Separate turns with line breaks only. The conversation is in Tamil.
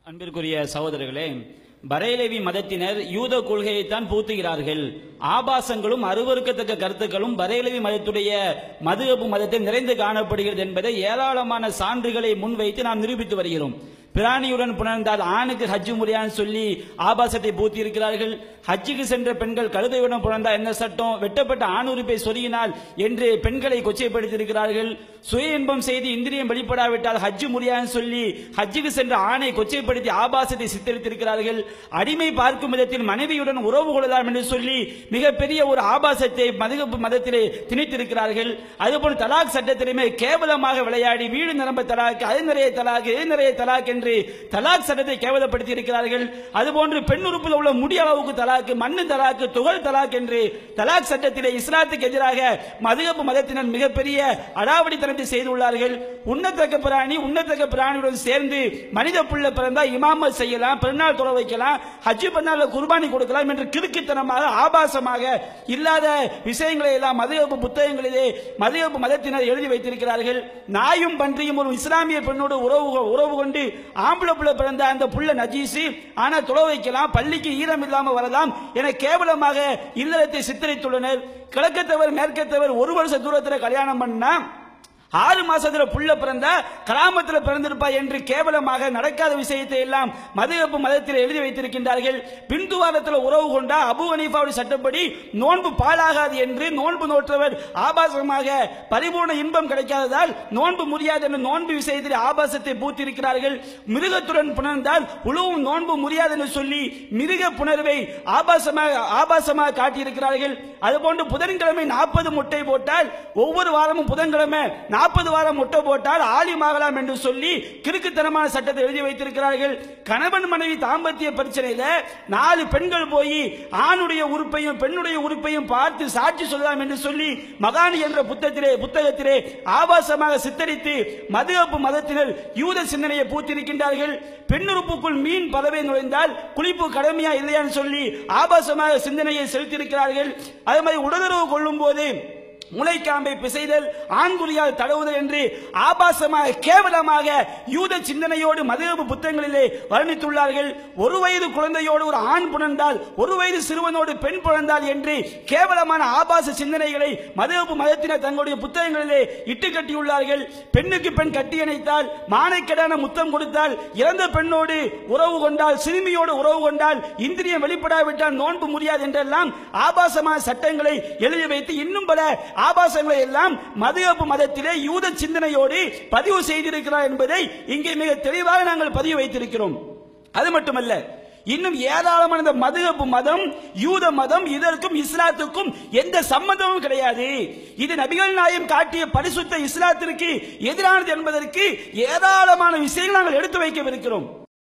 அன்பிற்குரிய சகோதரர்களே, பரேலவி மதத்தினர் யூத கொள்கையைத்தான் பூத்துகிறார்கள். ஆபாசங்களும் அருவருக்கத்தக்க கருத்துக்களும் பரேலவி மதத்துடைய மதுஹப் மதத்தில் நிறைந்து காணப்படுகிறது என்பதை ஏராளமான சான்றுகளை முன்வைத்து நாம் நிரூபித்து வருகிறோம். பிராணியுடன் புணர்ந்தால் ஆணுக்கு ஹஜ்ஜு முறையான்னு சொல்லி ஆபாசத்தை பூத்தி இருக்கிறார்கள். ஹஜ்ஜுக்கு சென்ற பெண்கள் கழுதையுடன் புணர்ந்தால் என்ன சட்டம், வெட்டப்பட்ட ஆணுறுப்பை சொருகினால் என்று பெண்களை கொச்சைப்படுத்தியிருக்கிறார்கள். சுய இன்பம் செய்து இந்திரியம் வெளிப்படாவிட்டால் ஹஜ்ஜு முறையான்னு சொல்லி ஹஜ்ஜுக்கு சென்ற ஆணை கொச்சைப்படுத்தி ஆபாசத்தை சித்தரித்திருக்கிறார்கள். அடிமை பார்க்கும் விதத்தில் மனைவியுடன் உறவு கொள்ளலாம் என்று சொல்லி மிகப்பெரிய ஒரு ஆபாசத்தை மதுஹப் மதத்திலே திணித்திருக்கிறார்கள். அதுபோல் தலாக் சட்டத்திலுமே கேவலமாக விளையாடி வீடு நிரம்ப தலாக், அது நிறைய தலாக், இது நிறைய தலாக் என்று தலாக் சட்டத்தை கேவலப்படுத்தி இருக்கிறார்கள். அதுபோன்று பெண் உறுப்பில் உள்ள முடிய அளவுக்கு தலாக்கு, மண்ணு தலாக்கு, துகள் தலாக் என்று தலாக் சட்டத்திலே இஸ்லாத்துக்கு எதிராக மதுஹப் மதத்தினர் மிகப்பெரிய அடாவடித்தனத்தை செய்துள்ளார்கள். உண்ணத்தக்க பிராணியுடன் சேர்ந்து மனித புள்ள பிறந்தா இமாமத் செய்யலாம், பெருநாள் தொலை வைக்கலாம், ஹஜ்ஜு பெருநாள் குர்பானி கொடுக்கலாம் என்று கிறுக்குத்தனமாக ஆபாசமாக இல்லாத விஷயங்களை எல்லாம் மதுஹப் புத்தகங்களிலே மதுஹப் மதத்தினர் எழுதி வைத்திருக்கிறார்கள். நாயும் பன்றியும் ஒரு இஸ்லாமிய பெண்ணோடு உறவு கொண்டு ஆம்பளை புள்ள பிறந்த அந்த புள்ள நஜீசு, ஆனா தொலை வைக்கலாம், பள்ளிக்கு ஈரம் இல்லாமல் வரலாம் என கேவலமாக இல்லறத்தை சித்தரித்துள்ளனர். கிழக்கத்தவர் மேற்கத்தவர் ஒரு வருஷ தூரத்தில் கல்யாணம் பண்ணா 6 மாசத்துல புள்ள பிறந்தா கிராமத்தில் பிறந்திருப்பா என்று கேவலமாக நடக்காத விஷயத்தை எல்லாம் மதுஹப் மதத்தில் எழுதி வைத்திருக்கின்றார்கள். பின்துவாரத்தில் உறவு கொண்டா அபு ஹனீஃபாவுடைய சட்டப்படி நோன்பு பாழாகாது என்று நோன்பு நோற்றவர் ஆபாசமாக பரிபூர்ண இன்பம் கிடைக்காததால் நோன்பு முடியாது என்று நோன்பு விஷயத்தில் ஆபாசத்தை பூத்திருக்கிறார்கள். மிருகத்துடன் புணர்ந்தால் உழவும் நோன்பு முடியாது என்று சொல்லி மிருக புணர்வை ஆபாசமாக காட்டியிருக்கிறார்கள். அதுபோன்று புதன்கிழமை 40 முட்டை போட்டால் ஒவ்வொரு வாரமும் புதன்கிழமை 40 வாரம் முட்டை போட்டால் ஆலிமாகலாம் என்று சொல்லி கிறுக்குத்தனமான சட்டத்தை எழுதி வைத்திருக்கிறார்கள். கணவன் மனைவி தாம்பத்திய பிரச்சனையில 4 பெண்கள் போய் ஆணுடைய உறுப்பையும் பெண்ணுடைய உறுப்பையும் பார்த்து சாட்சி சொல்லலாம் என்று சொல்லி மகானி என்ற புத்தகத்திலே ஆபாசமாக சித்தரித்து மதுஹப் மதத்தினர் யூத சிந்தனையை பூத்திருக்கின்றார்கள். பெண்ணுறுப்புக்குள் மீன் பறவை நுழைந்தால் குளிப்பு கடமையா இல்லையான்னு சொல்லி ஆபாசமாக சிந்தனையை செலுத்தியிருக்கிறார்கள். அதே மாதிரி உடலுறவு கொள்ளும் போது முளைக்காம்பை பிசைதல், ஆண்குறியால் தடவுதல் என்று ஆபாசமாக கேவலமாக யூத சிந்தனையோடு மதுஹப் புத்தகங்களிலே வர்ணித்துள்ளார்கள். 1 வயது குழந்தையோடு ஒரு ஆண் புணர்ந்தால் 1 வயது சிறுவனோடு பெண் புணர்ந்தால் என்று கேவலமான ஆபாச சிந்தனைகளை மதுஹப் மதத்தினர் தங்களுடைய புத்தகங்களிலே இட்டு கட்டியுள்ளார்கள். பெண்ணுக்கு பெண் கட்டி அணைத்தால், மானைக்கடான முத்தம் கொடுத்தால், இறந்த பெண்ணோடு உறவு கொண்டால், சிறுமியோடு உறவு கொண்டால், இந்திரியம் வெளிப்படாவிட்டால் நோன்பு முடியாது என்றெல்லாம் ஆபாசமான சட்டங்களை எழுதி வைத்து இன்னும் பல ஆபாசங்களை எல்லாம் மதுஹப் மதத்திலே யூத சிந்தனையோடு பதிவு செய்திருக்கிறார் என்பதை இங்கே மிக தெளிவாக நாங்கள் பதிவு வைத்திருக்கிறோம். அது மட்டுமல்ல, இன்னும் ஏராளமான இந்த மதுஹப் மதம், யூத மதம், இதற்கும் இஸ்லாத்துக்கும் எந்த சம்பந்தமும் கிடையாது. இது நபிகள் நாயகம் காட்டிய பரிசுத்த இஸ்லாத்திற்கு எதிரானது என்பதற்கு ஏராளமான விஷயங்கள் நாங்கள் எடுத்து வைக்கவிருக்கிறோம்.